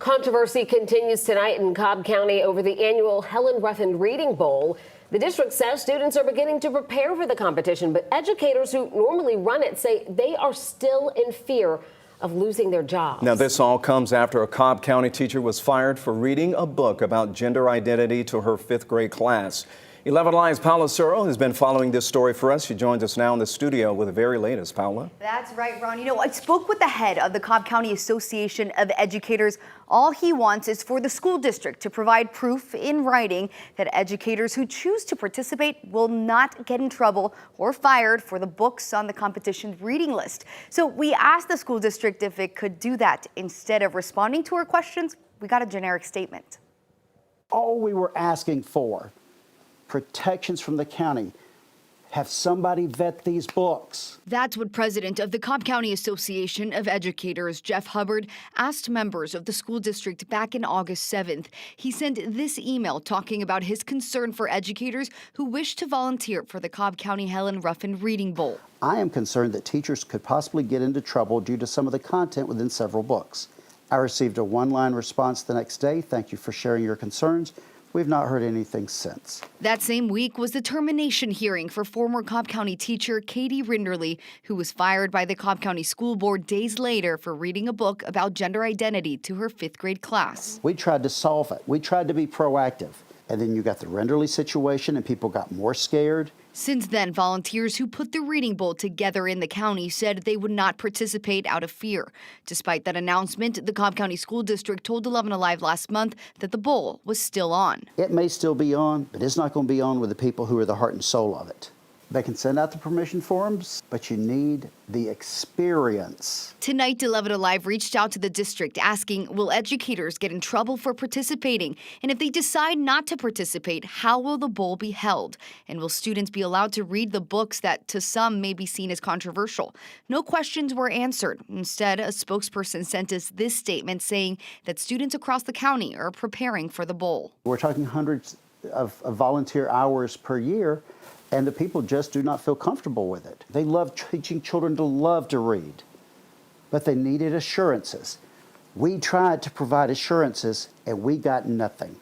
Controversy continues tonight in Cobb County over the annual Helen Ruffin Reading Bowl. The district says students are beginning to prepare for the competition, but educators who normally run it say they are still in fear of losing their jobs. Now, this all comes after a Cobb County teacher was fired for reading a book about gender identity to her fifth grade class. 11 Alive's Paula Suro has been following this story for us. She joins us now in the studio with the very latest. Paula? That's right, Ron. I spoke with the head of the Cobb County Association of Educators. All he wants is for the school district to provide proof in writing that educators who choose to participate will not get in trouble or fired for the books on the competition reading list. So we asked the school district if it could do that. Instead of responding to our questions, we got a generic statement. All we were asking for, protections from the county. Have somebody vet these books. That's what President of the Cobb County Association of Educators, Jeff Hubbard, asked members of the school district back in August 7th. He sent this email talking about his concern for educators who wish to volunteer for the Cobb County Helen Ruffin Reading Bowl. I am concerned that teachers could possibly get into trouble due to some of the content within several books. I received a one-line response the next day. Thank you for sharing your concerns. We've not heard anything since. That same week was the termination hearing for former Cobb County teacher Katie Rinderly, who was fired by the Cobb County School Board days later for reading a book about gender identity to her fifth grade class. We tried to solve it. We tried to be proactive. And then you got the Rinderly situation and people got more scared. Since then, volunteers who put the Reading Bowl together in the county said they would not participate out of fear. Despite that announcement, the Cobb County School District told 11 Alive last month that the bowl was still on. It may still be on, but it's not going to be on with the people who are the heart and soul of it. They can send out the permission forms, but you need the experience. Tonight, 11 Alive reached out to the district asking, will educators get in trouble for participating? And if they decide not to participate, how will the bowl be held? And will students be allowed to read the books that to some may be seen as controversial? No questions were answered. Instead, a spokesperson sent us this statement saying that students across the county are preparing for the bowl. We're talking hundreds of volunteer hours per year. And the people just do not feel comfortable with it. They love teaching children to love to read, but they needed assurances. We tried to provide assurances, and we got nothing.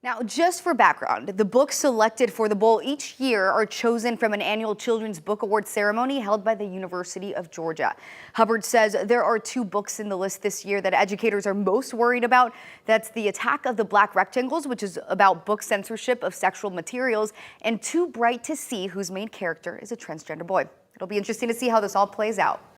Now, just for background, the books selected for the bowl each year are chosen from an annual Children's Book Award ceremony held by the University of Georgia. Hubbard says there are two books in the list this year that educators are most worried about. That's The Attack of the Black Rectangles, which is about book censorship of sexual materials, and Too Bright to See, whose main character is a transgender boy. It'll be interesting to see how this all plays out.